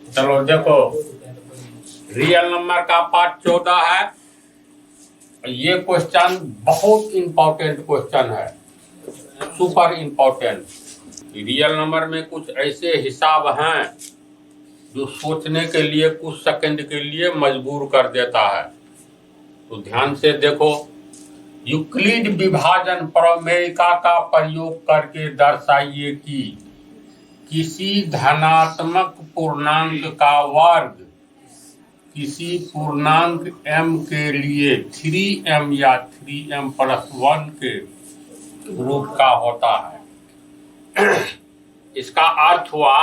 चलो देखो, real number का पार्ट 14 है। ये क्वेश्चन बहुत इंपॉर्टेंट क्वेश्चन है, सुपर इंपॉर्टेंट। रियल नंबर में कुछ ऐसे हिसाब हैं जो सोचने के लिए कुछ सेकंड के लिए मजबूर कर देता है। तो ध्यान से देखो, यूक्लिड विभाजन प्रमेयिका का प्रयोग करके दर्शाइए कि किसी धनात्मक पूर्णांक का वर्ग किसी पूर्णांक m के लिए 3m या 3m प्लस 1 के रूप का होता है। इसका अर्थ हुआ,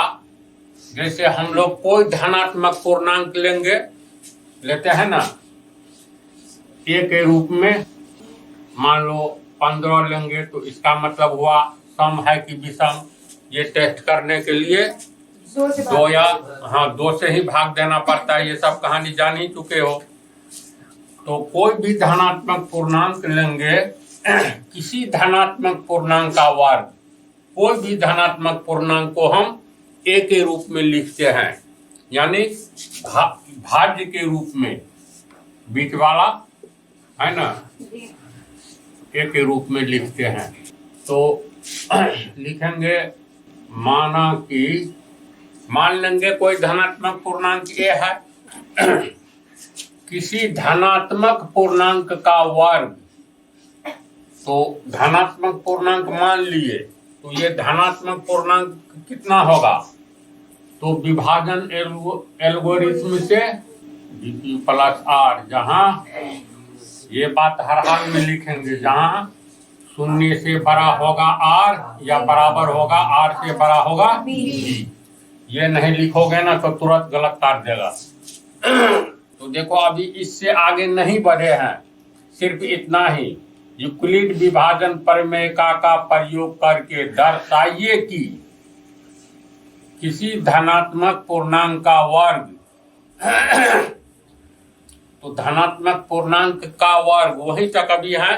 जैसे हम लोग कोई धनात्मक पूर्णांक लेते हैं ना, a के रूप में मान लो 15 लेंगे, तो इसका मतलब हुआ सम है कि विषम। ये टेस्ट करने के लिए दो से ही भाग देना पड़ता है। ये सब कहानी जान ही चुके हो। तो कोई भी धनात्मक पूर्णांक लेंगे, किसी धनात्मक पूर्णांक का वर्ग, कोई भी धनात्मक पूर्णांक को हम a के रूप में लिखते हैं, यानी भाज्य के रूप में, बीच वाला है ना, a के रूप में लिखते हैं। तो लिखेंगे, माना कि मान लेंगे कोई धनात्मक पूर्णांक a है, किसी धनात्मक पूर्णांक का वर्ग। तो धनात्मक पूर्णांक मान लिए, तो ये धनात्मक पूर्णांक कितना होगा? तो विभाजन एल्गोरिथम से dq प्लस r, जहां ये बात हर हाल में लिखेंगे, जहां 0 से बड़ा होगा r या बराबर होगा r से बड़ा होगा b। ये नहीं लिखोगे ना तो तुरंत गलत काट देगा। तो देखो, अभी इससे आगे नहीं बढ़े हैं, सिर्फ इतना ही। यूक्लिड विभाजन प्रमेयिका का प्रयोग करके दर्शाइए कि किसी धनात्मक पूर्णांक का वर्ग, तो धनात्मक पूर्णांक का वर्ग वहीं तक अभी है।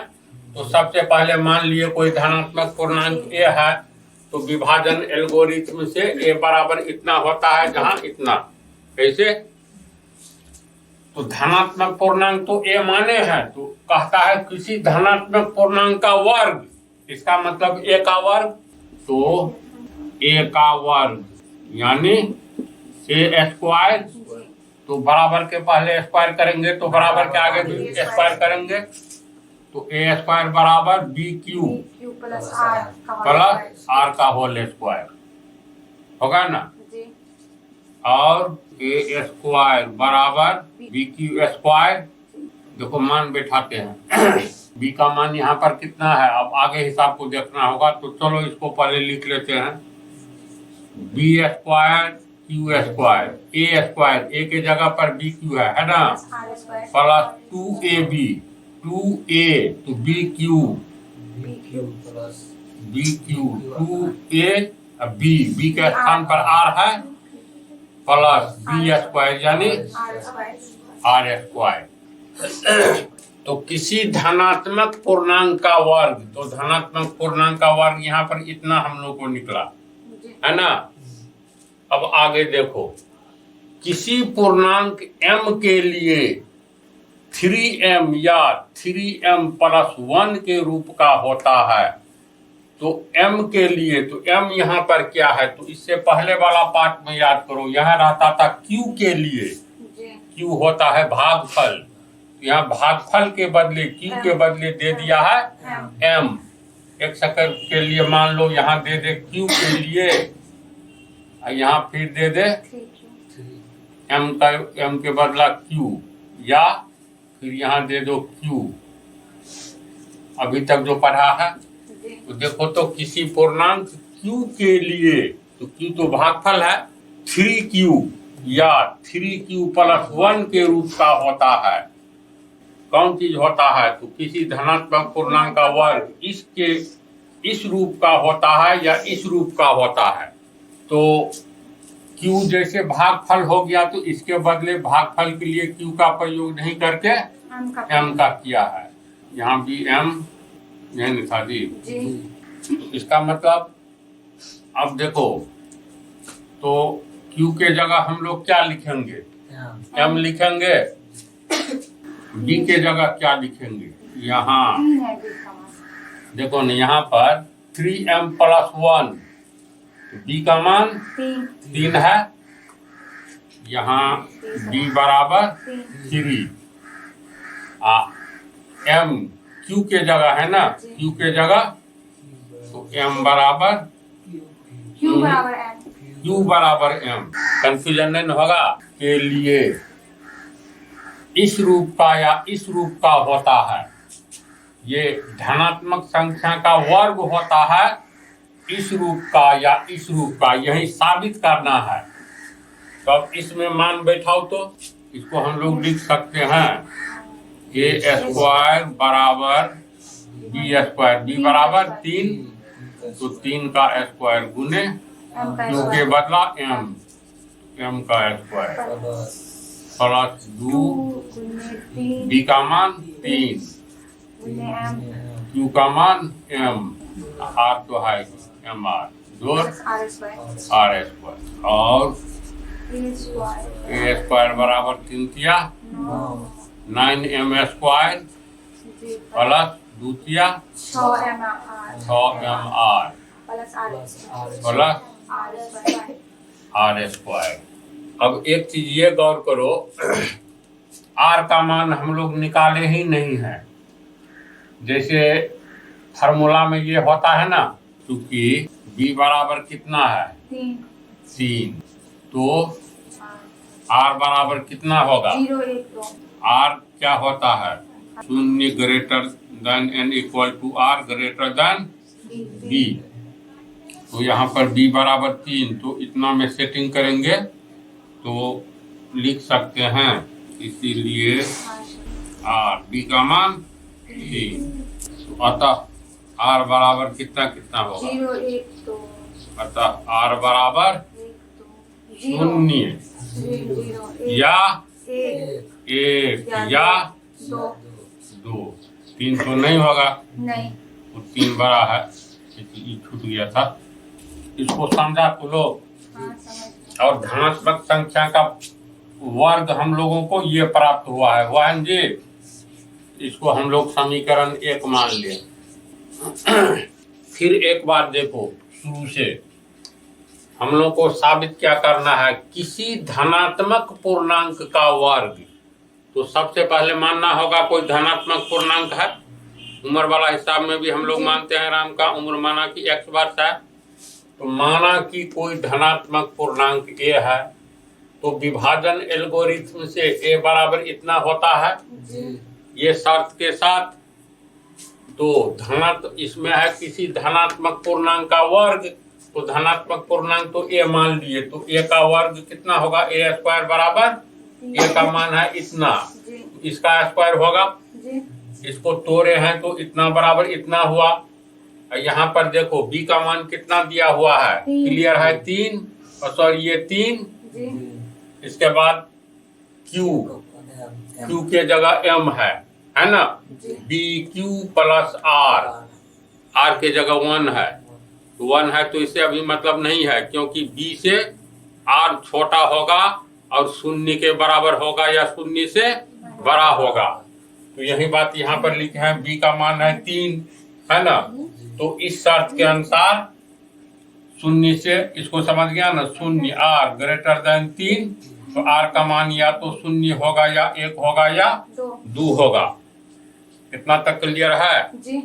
तो सबसे पहले मान लिए कोई धनात्मक पूर्णांक a है, तो विभाजन एल्गोरिथम से a बराबर इतना होता है, जहां इतना। कैसे? तो धनात्मक पूर्णांक तो a माने है, तो कहता है किसी धनात्मक पूर्णांक का वर्ग, इसका मतलब a का वर्ग। तो a का वर्ग यानी a स्क्वायर, तो बराबर के पहले स्क्वायर करेंगे तो बराबर के आगे भी स्क्वायर करेंगे। तो a स्क्वायर बराबर bq प्लस r का होल स्क्वायर होगा ना। और a स्क्वायर बराबर bq स्क्वायर। देखो, मान बैठाते हैं। b का मान यहाँ पर कितना है, अब आगे हिसाब को देखना होगा। तो चलो इसको पहले लिख लेते हैं, b square q square, a square, a के जगह पर bq है ना, प्लस 2ab, 2a तो bq 2a, b के स्थान पर r है, प्लस b स्क्वायर यानी r स्क्वायर। तो किसी धनात्मक पूर्णांक का वर्ग, तो धनात्मक पूर्णांक का वर्ग यहाँ पर इतना हम लोग को निकला है ना। अब आगे देखो, किसी पूर्णांक m के लिए 3m या 3m प्लस 1 के रूप का होता है। तो m के लिए, तो m यहाँ पर क्या है, तो इससे पहले वाला पार्ट में याद करो, यहाँ रहता था q के लिए, q होता है भागफल। यहाँ भागफल के बदले, q के बदले दे दिया है m। एक सेकंड के लिए मान लो यहाँ दे दे q के लिए, यहाँ फिर दे दे m के बदला q, या फिर यहाँ दे दो q। अभी तक जो पढ़ा है, तो देखो, तो किसी पूर्णांक q के लिए, तो q तो भागफल है, 3q या 3q प्लस 1 के रूप का होता है। कौन चीज होता है? तो किसी धनात्मक पूर्णांक का वर्ग इस रूप का होता है या इस रूप का होता है। तो q जैसे भागफल हो गया, तो इसके बदले भागफल के लिए q का प्रयोग नहीं करके m का किया है। यहाँ भी m नहीं लिखा जी। इसका मतलब, अब देखो, तो Q के जगह हम लोग क्या लिखेंगे? M लिखेंगे। B के जगह क्या लिखेंगे? यहाँ देखो न, यहाँ पर 3m + 1, तो B का मान 3 है। यहाँ B बराबर 3। M Q के जगह है ना, Q के जगह, तो M बराबर Q बराबर M। कंफ्यूजन नहीं होगा के लिए इस रूप का या इस रूप का होता है, ये धनात्मक संख्या का वर्ग होता है, इस रूप का या इस रूप का, यही साबित करना है। तो अब इसमें मान बैठाओ तो इसको हम लोग लिख सकते हैं a² बराबर b²। b बराबर 3, तो 3 का स्क्वायर गुने Q के बदला m का स्क्वायर प्लस 2 b का मान 3, Q का मान m, r तो है mr, जोड़ r² और a² बराबर 3 किया 9m² प्लस 2 किया 6mr प्लस r²। अब एक चीज ये गौर करो, r का मान हम लोग निकाले ही नहीं है। जैसे फार्मूला में ये होता है ना, क्योंकि b बराबर कितना है 3, तो r बराबर कितना होगा? r क्या होता है? 0 greater than n equal to r greater than b। तो यहाँ पर b बराबर 3, तो इतना में सेटिंग करेंगे तो लिख सकते हैं, इसीलिए r b का मान 3। तो अतः r बराबर कितना कितना होगा? अतः r बराबर 0 या 1 या 2। 3 तो नहीं होगा, तो 3 बड़ा है, छूट गया था। इसको समझा तो लोग। और धनात्मक संख्या का वर्ग हम लोगों को ये प्राप्त हुआ है, हुआ है जी। इसको हम लोग समीकरण 1 मान लें। फिर एक बार देखो, शुरू से हम लोग को साबित क्या करना है? किसी धनात्मक पूर्णांक का वर्ग। तो सबसे पहले मानना होगा कोई धनात्मक पूर्णांक है। उम्र वाला हिसाब में भी हम लोग मानते हैं, राम का उम्र माना कि x वर्ष है, तो माना कि कोई धनात्मक पूर्णांक a है, तो विभाजन एल्गोरिथम से a बराबर इतना होता है, ये शर्त के साथ। तो धनात्मक इसमें है किसी धनात्मक पूर्णांक का वर्ग, तो धनात्मक पूर्णांक तो a मान लिए, तो a का वर्ग कितना होगा? a² बराबर a का मान है इतना, इसका स्क्वायर होगा। इसको तोड़े हैं तो इतना बराबर इतना हुआ। यहाँ पर देखो b का मान कितना दिया हुआ है? क्लियर है 3, और सॉरी ये 3। इसके बाद q के जगह m है ना, bq प्लस r के जगह 1 है, तो 1 है, तो इससे अभी मतलब नहीं है, क्योंकि b से r छोटा होगा और 0 के बराबर होगा या 0 से बड़ा होगा। तो यही बात यहाँ पर लिखे हैं, b का मान है 3, है ना। तो इस शर्त के अनुसार 0 से, इसको समझ गया ना, 0 r ग्रेटर देन 3, तो r का मान या तो 0 होगा या 1 होगा या 2 होगा। इतना तक क्लियर है जी?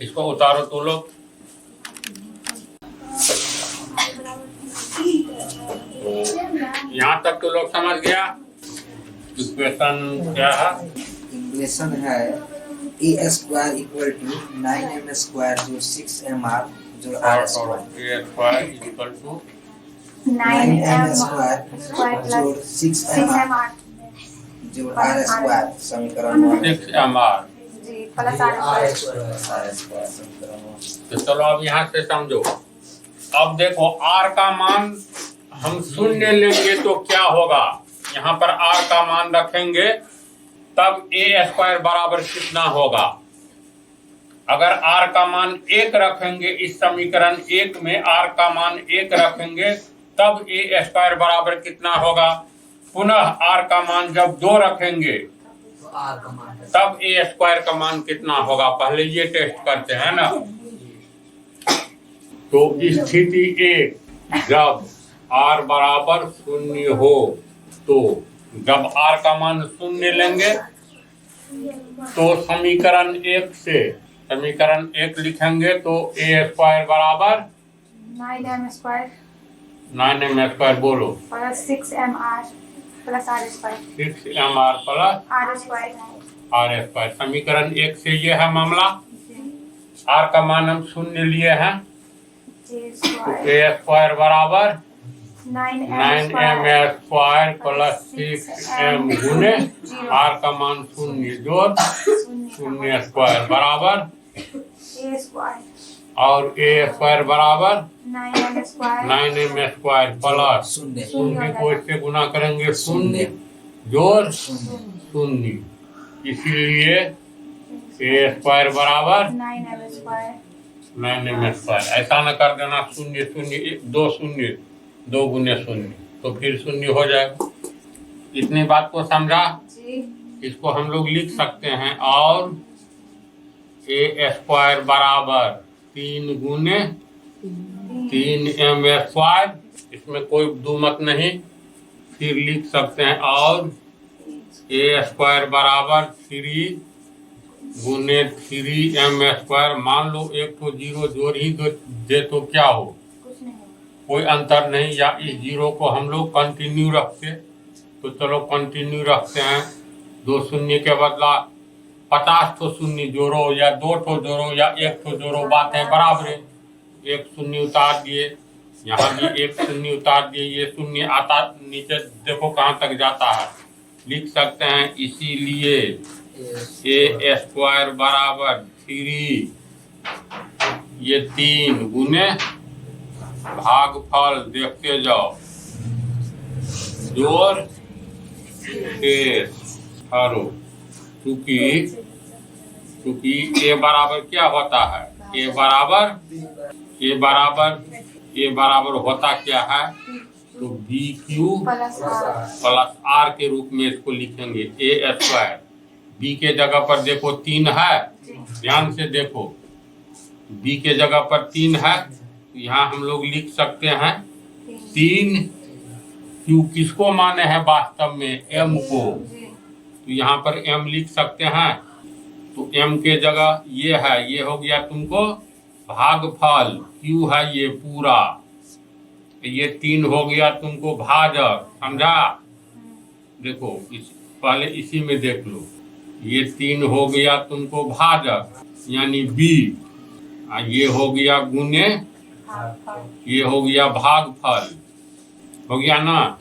इसको उतारो तो लोग। यहाँ तक तो लोग समझ गया। इक्वेशन क्या है? इक्वेशन है a² इक्वल टू 9m² जो 6mr जो r² a² equal to 9m² जो 6mr जो r² समीकरण 6mr प्लस r² समीकरण। तो चलो अब यहाँ से समझो। अब देखो r का मान हम 0 लेंगे तो क्या होगा? यहाँ पर r का मान रखेंगे तब a² बराबर कितना होगा? अगर r का मान 1 रखेंगे, इस समीकरण 1 में r का मान 1 रखेंगे तब ए स्क्वायर बराबर कितना होगा। पुनः आर का मान जब 2 रखेंगे तो आर का मान तब ए स्क्वायर का मान कितना होगा। पहले ये टेस्ट करते हैं ना। तो स्थिति 1, जब r बराबर 0 हो तो जब r का मान 0 लेंगे तो समीकरण 1 से समीकरण 1 लिखेंगे तो ए स्क्वायर बराबर 9m स्क्वायर 9m स्क्वायर बोलो plus 6mr plus r square 6mr plus r square r square. समीकरण 1 से ये है मामला। r का मान हम 0 लिए हैं j तो स्क्वायर ए स्क्वायर बराबर 9m 9m square plus 6m गुने r का मान 0 जोड़ 0 स्क्वायर बराबर a स्क्वायर और ए स्क्वायर बराबर 9m square 9m square plus 0 को इससे गुना करेंगे 0 जोड़ 0। इसीलिए ए स्क्वायर बराबर 9m स्क्वायर 9m स्क्वायर। ऐसा न कर देना 0 0 2 0 2 गुने 0 तो फिर 0 हो जाएगा। इतनी बात को समझा। जी इसको हम लोग लिख सकते हैं और ए स्क्वायर बराबर 3 गुने 3m स्क्वायर, इसमें कोई दुमत नहीं। फिर लिख सकते हैं और ए स्क्वायर बराबर 3 गुने 3m स्क्वायर। मान लो एक तो 0 जोड़ ही दे तो क्या हो, कुछ नहीं होगा। कोई अंतर नहीं। या इस 0 को हम लोग कंटिन्यू रखते तो चलो कंटिन्यू रखते हैं। 2 शून्य के बदला 50 ठो शून्य जोड़ो या 2 ठो जोड़ो या 1 ठो जोड़ो, बात है बराबर है। 1 शून्य उतार दिए, यहाँ भी 1 शून्य उतार दिए, ये शून्य आता नीचे देखो कहाँ तक जाता है। लिख सकते हैं इसीलिए ए स्क्वायर बराबर 3 ये 3 गुने भागफल देखते जाओ जोड़ करो। क्योंकि ए बराबर क्या होता है, ए बराबर होता क्या है तो b q plus r plus r के रूप में इसको लिखेंगे। ए स्क्वायर बी के जगह पर देखो 3 है, ध्यान से देखो बी के जगह पर 3 है तो यहाँ हम लोग लिख सकते हैं 3 क्यू किसको माने हैं वास्तव में एम को, तो यहाँ पर एम लिख सकते हैं। तो एम के जगह ये है, ये हो गया तुमको भागफल, क्यू है ये पूरा, ये 3 हो गया तुमको भाजक, समझा। देखो पहले इसी में देख लो, ये 3 हो गया तुमको भाजक यानी बी, ये हो गया गुने, ये हो गया भागफल, हो गया ना।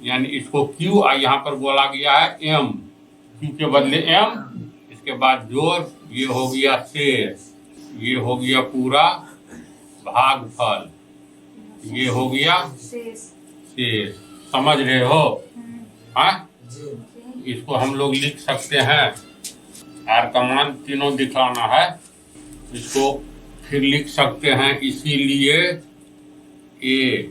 यानी इसको क्यू यहाँ पर बोला गया है एम, क्यू के बदले एम, इसके बाद जोड़, ये हो गया शेष, ये हो गया पूरा भागफल, ये हो गया शेष। समझ रहे हो? हाँ, इसको हम लोग लिख सकते हैं। आर का मान तीनों दिखाना है, इसको फिर लिख सकते हैं इसीलिए ए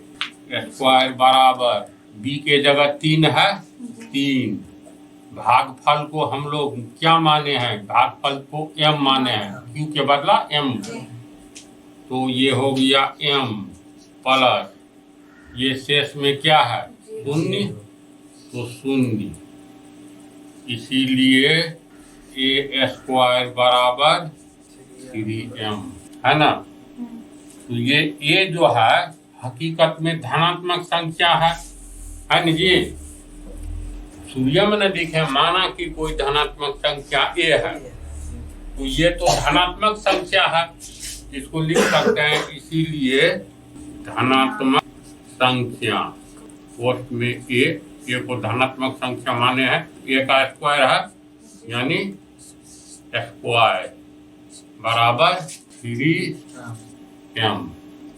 स्क्वायर बराबर बी के जगह 3 है, 3 भागफल को हम लोग क्या माने हैं, भागफल को m माने हैं, q के बदला m, तो ये हो गया m प्लस ये शेष में क्या है 0, तो 0, इसीलिए ए स्क्वायर बराबर 3m है ना। तो ये a जो है हकीकत में धनात्मक संख्या है ना जी। सूर्य में न दिखे, माना कि कोई धनात्मक संख्या a है तो ये तो धनात्मक संख्या है, इसको लिख सकते हैं इसीलिए धनात्मक संख्या। पोस्ट में a को धनात्मक संख्या माने हैं, a का स्क्वायर है यानी स्क्वायर बराबर 3m।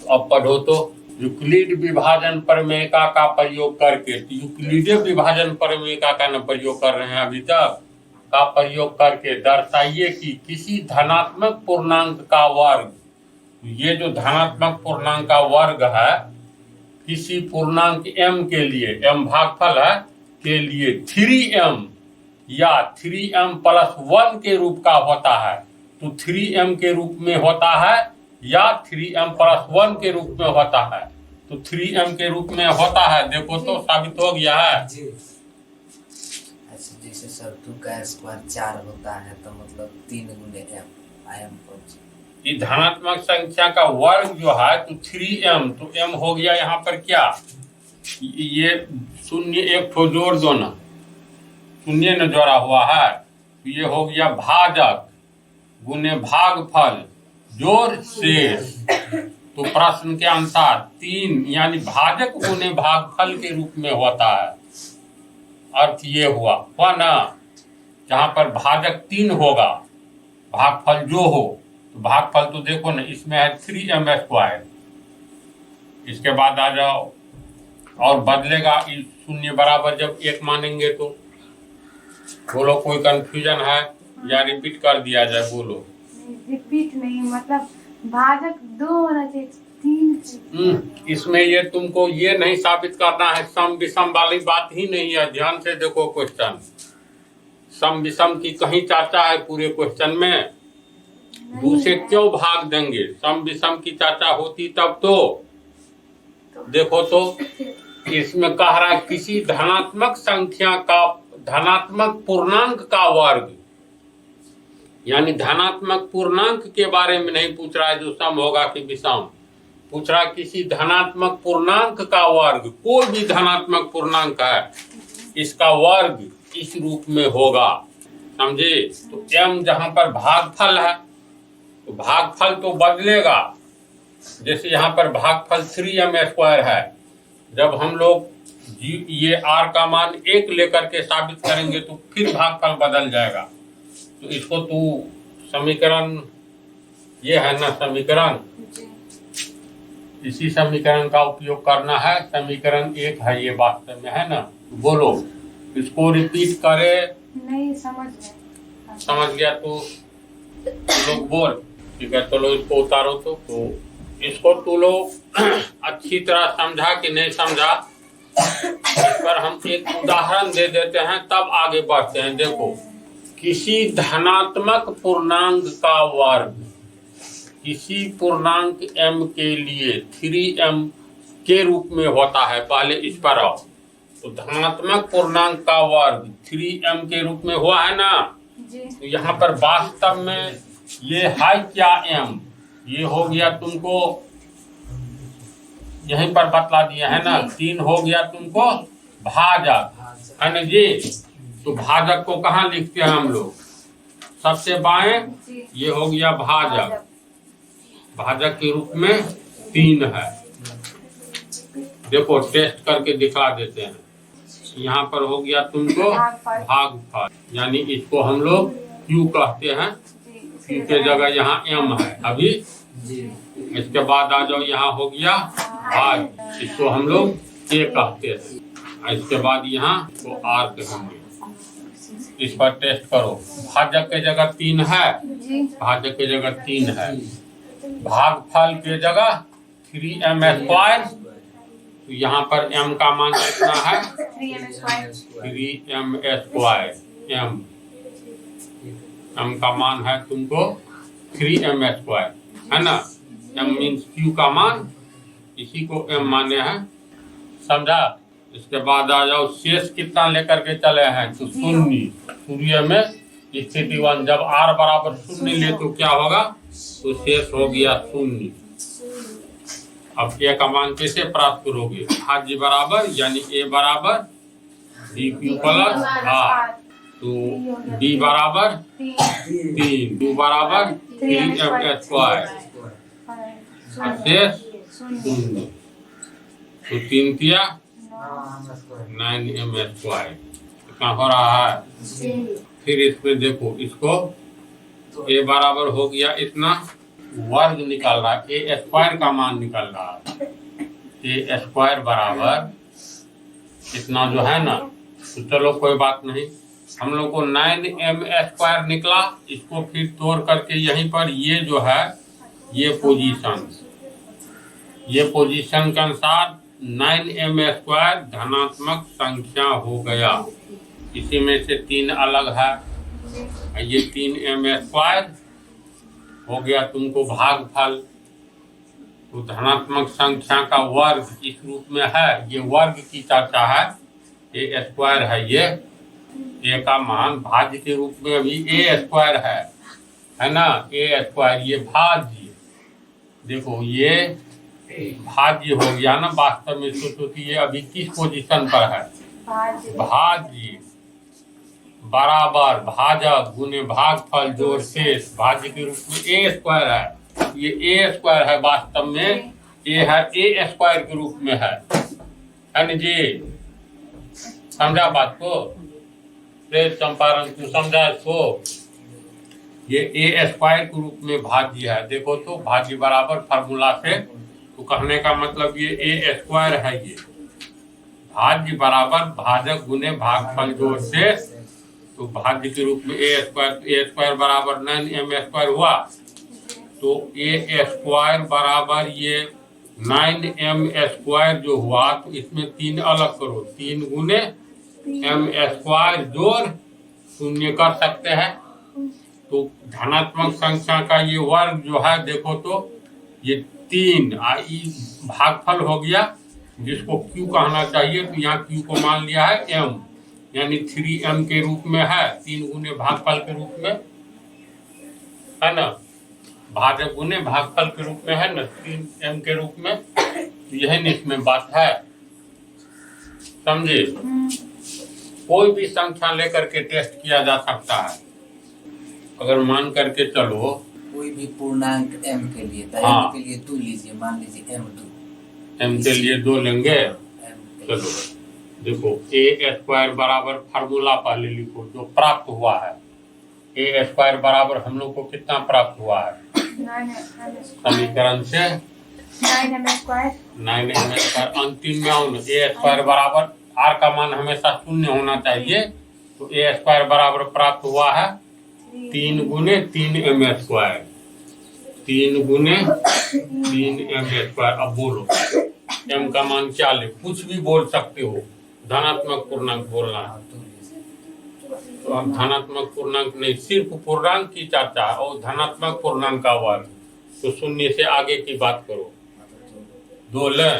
अब पढ़ो तो यूक्लिड विभाजन प्रमेयिका का प्रयोग करके, तो यूक्लिडीय विभाजन प्रमेयिका का न प्रयोग कर रहे हैं अभी तक, का प्रयोग करके दर्शाइए कि किसी धनात्मक पूर्णांक का वर्ग, ये जो धनात्मक पूर्णांक का वर्ग है किसी पूर्णांक m के लिए, m भागफल है, के लिए 3m या 3m प्लस 1 के रूप का होता है, तो 3m के रूप में होता है या 3m प्लस 1 के रूप में होता है, तो 3m के रूप में होता है। देखो तो साबित हो गया है। अच्छा, जैसे सर 2 का स्क्वायर 4 होता है, तो मतलब 3 गुने m, m कौन सा? ये धनात्मक संख्या का वर्ग जो है तो 3m, तो m हो गया यहाँ पर क्या, ये शून्य एक ठो जोड़ दो ना, शून्य न जोड़ा हुआ है, तो ये हो गया भाजक गुने भागफल जोड़ शेष। तो प्रश्न के अनुसार 3 यानी भाजक गुने भागफल के रूप में होता है। अर्थ ये हुआ ना, जहां पर भाजक 3 होगा, भागफल जो हो, तो भागफल तो देखो ना, इसमें है 3m स्क्वायर। इसके बाद आ जाओ, और बदलेगा इस शून्य बराबर जब 1 मानेंगे तो। बोलो कोई कंफ्यूजन है या रिपीट कर दिया जाए? बोलो। रिपीट नहीं, मतलब भाजक 2 होना चाहिए, 3। इसमें ये तुमको ये नहीं साबित करना है, सम विषम वाली बात ही नहीं है। ध्यान से देखो क्वेश्चन, सम विषम की कहीं चर्चा है पूरे क्वेश्चन में? दूसरे क्यों भाग देंगे? सम विषम की चर्चा होती तब तो। देखो तो इसमें कह रहा है किसी धनात्मक संख्या का, धनात्मक पूर्णांक का वर्ग, यानी धनात्मक पूर्णांक के बारे में नहीं पूछ रहा है जो सम होगा कि विषम, पूछ रहा है किसी धनात्मक पूर्णांक का वर्ग, कोई भी धनात्मक पूर्णांक है, इसका वर्ग इस रूप में होगा। समझे? तो m जहां पर भागफल है, तो भागफल तो बदलेगा। जैसे यहाँ पर भागफल 3m स्क्वायर है, जब हम लोग ये r का मान 1 लेकर के साबित करेंगे तो फिर भागफल बदल जाएगा। तो इसको तू समीकरण, ये है ना समीकरण, इसी समीकरण का उपयोग करना है। समीकरण 1 है ये वास्तव में, है ना? बोलो, इसको रिपीट करे? नहीं, समझ गया तो लोग बोल। ठीक है, चलो इसको उतारो। तो इसको तू लोग अच्छी तरह समझा कि नहीं समझा, इस पर हम एक उदाहरण दे देते हैं, तब आगे बढ़ते हैं। देखो, किसी धनात्मक पूर्णांक का वर्ग किसी पूर्णांक m के लिए 3m के रूप में होता है। पहले इस पर आओ, तो धनात्मक पूर्णांक का वर्ग 3m के रूप में हुआ है ना? तो यहाँ पर वास्तव में ये है क्या m, ये हो गया तुमको यहीं पर बतला दिया है ना, 3 हो गया तुमको भाजक, है ना जी? तो भाजक को कहाँ लिखते हैं हम लोग? सबसे बाएं, ये हो गया भाजक, भाजक के रूप में 3 है। देखो टेस्ट करके दिखा देते हैं। यहाँ पर हो गया तुमको भागफल, यानी इसको हम लोग Q कहते हैं, Q के जगह यहाँ M है अभी। इसके बाद आ जाओ, यहाँ हो गया भाग, इसको हम लोग A कहते हैं। इसके बाद यहाँ तो R कहेंगे। इस पर टेस्ट करो, भाजक के जगह 3 है, भाजक के जगह 3 है, भागफल के जगह 3m स्क्वायर, तो यहाँ पर m का मान कितना है? 3m square. m का मान है तुमको 3m स्क्वायर, है ना? m मीन्स q का मान, इसी को m माने हैं। समझा? इसके बाद आ जाओ, शेष कितना लेकर के चले हैं? तो शून्य में स्थिति 1, जब r बराबर 0 ले तो क्या होगा? तो शेष हो गया 0। अब a का मान कैसे प्राप्त करोगे? भाज्य बराबर, यानी a बराबर dq प्लस r, तो d बराबर 3, q बराबर 3m स्क्वायर, शेष 0, तो 3 किया 9m स्क्वायर। कितना हो रहा है? फिर इसमें देखो, इसको a बराबर हो गया इतना, वर्ग निकल रहा है, a स्क्वायर का मान निकल रहा है, a स्क्वायर बराबर इतना जो है ना। तो चलो कोई बात नहीं, हम लोग को 9m स्क्वायर निकला। इसको फिर तोड़ करके यहीं पर ये जो है, ये पोजीशन के अनुसार 9m² धनात्मक संख्या हो गया। इसी में से 3 अलग है, ये 3m² हो गया तुमको भागफल। तो धनात्मक संख्या का वर्ग इस रूप में है, ये वर्ग की चर्चा है, a² है, ये a का मान भाज्य के रूप में अभी a² है ना, a², ये भाज्य, देखो ये भाज्य हो गया ना। वास्तव में सोचो कि ये अभी किस पोजीशन पर है, भाज्य बराबर भाजक गुने भागफल जोड़ शेष, भाज्य के रूप में a² है, ये a² है, वास्तव में a है, a² के रूप में है ना जी। समझा बात को? चंपारण तू समझा इसको? ये a² के रूप में भाज्य है। देखो तो भाज्य बराबर फार्मूला से, तो कहने का मतलब ये a² है, ये भाज्य बराबर भाजक गुने भागफल जोड़ शेष, तो भाज्य के रूप में a² बराबर 9m² हुआ, तो a² बराबर ये 9m² जो हुआ, तो इसमें 3 अलग करो, 3 गुने m² जोड़ 0 कर सकते हैं। तो धनात्मक संख्या का ये वर्ग जो है, देखो तो ये 3 भागफल हो गया, जिसको q कहना चाहिए, तो यहाँ q को मान लिया है m, यानी 3m के रूप में है, 3 गुने भागफल के रूप में है ना, भाजक गुने भागफल के रूप में है ना, 3m के रूप में। यही इसमें बात है, समझे? कोई भी संख्या लेकर के टेस्ट किया जा सकता है। अगर मान करके चलो कोई भी पूर्णांक m के लिए, तो हाँ, m के लिए 2 लीजिए, मान लीजिए m2, m के लिए 2 लेंगे। m के चलो देखो a² बराबर फार्मूला पहले लिखो जो प्राप्त हुआ है, a² बराबर हम लोग को कितना प्राप्त हुआ है समीकरण से 9m²। अंतिम में a² बराबर r का मान हमेशा 0 होना चाहिए, तो a² बराबर प्राप्त हुआ है 3 गुने 3m², 3 गुने 3m²। अब बोलो m का मान क्या ले, कुछ भी बोल सकते हो, धनात्मक पूर्णांक बोलना है। तो अब धनात्मक पूर्णांक नहीं, सिर्फ पूर्णांक की चर्चा है, और धनात्मक पूर्णांक का वर्ग, तो 0 से आगे की बात करो। 2 ले,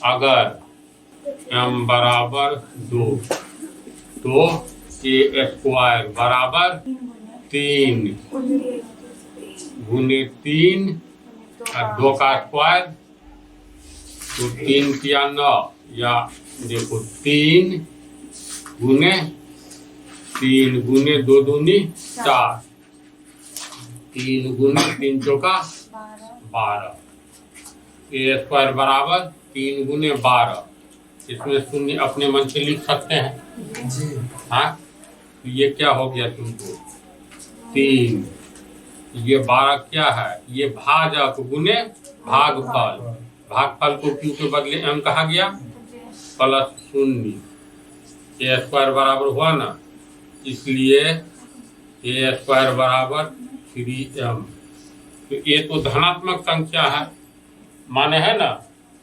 अगर m बराबर 2, तो a² बराबर 3 गुने 3 और 2 का स्क्वायर, तो 3 किया 9, या देखो 3 गुने 2 दूनी 4, 3 गुने 3 चौका 12, a² बराबर 3 गुने 12। इसमें 0 अपने मन से लिख सकते हैं जी। हाँ, तो ये क्या हो गया तुमको 3, ये 12 क्या है, ये भाजक गुने भागफल, भागफल को q के बदले m कहा गया, प्लस 0, a² बराबर हुआ ना, इसलिए a² बराबर 3m। तो ये तो धनात्मक संख्या है, माने है ना,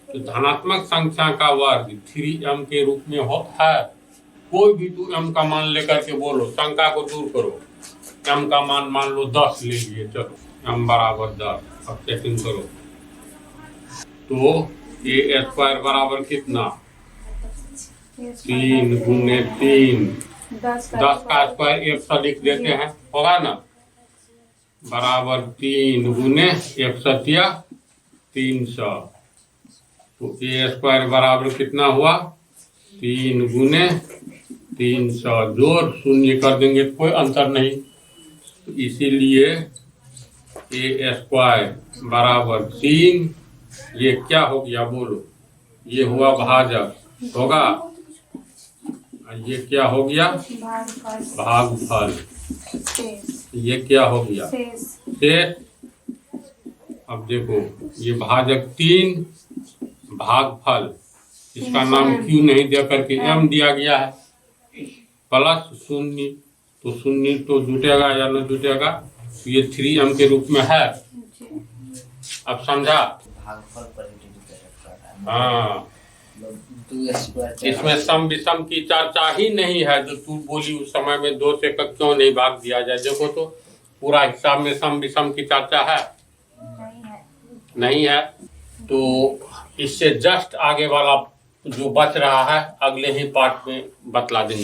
तो धनात्मक संख्या का वर्ग 3m के रूप में होता है। कोई भी तू m का मान लेकर के बोलो, शंका को दूर करो। m का मान लो 10 ले लिए, चलो m बराबर 10, अब चेकिंग करो, तो a² बराबर कितना 3 गुने 3, 10 का स्क्वायर 100 लिख देते हैं, होगा ना, बराबर 3 गुने 1 सत्या 300, तो a² बराबर कितना हुआ 3 गुने 300, जोड़ 0 कर देंगे तो कोई अंतर नहीं, तो इसीलिए a² बराबर 3, ये क्या हो गया बोलो, ये हुआ भाजक, होगा, ये क्या हो गया भागफल, ये क्या हो गया शेष। अब देखो ये भाजक 3, भागफल, इसका नाम q नहीं दे करके m दिया गया है, प्लस 0, तो 0 तो जुटेगा या न जुटेगा, तो ये 3m के रूप में है। अब समझा? भागफल पर ही डिपेंड करता है, हाँ, मतलब 2 स्क्वायर इसमें सम विषम की चर्चा ही नहीं है। जो तू बोली उस समय में 2 से क्यों नहीं भाग दिया जाए। देखो तो पूरा हिसाब में सम विषम की चर्चा है, नहीं है। नहीं है। तो इससे जस्ट आगे वाला जो बच रहा है अगले ही पार्ट में बतला देंगे।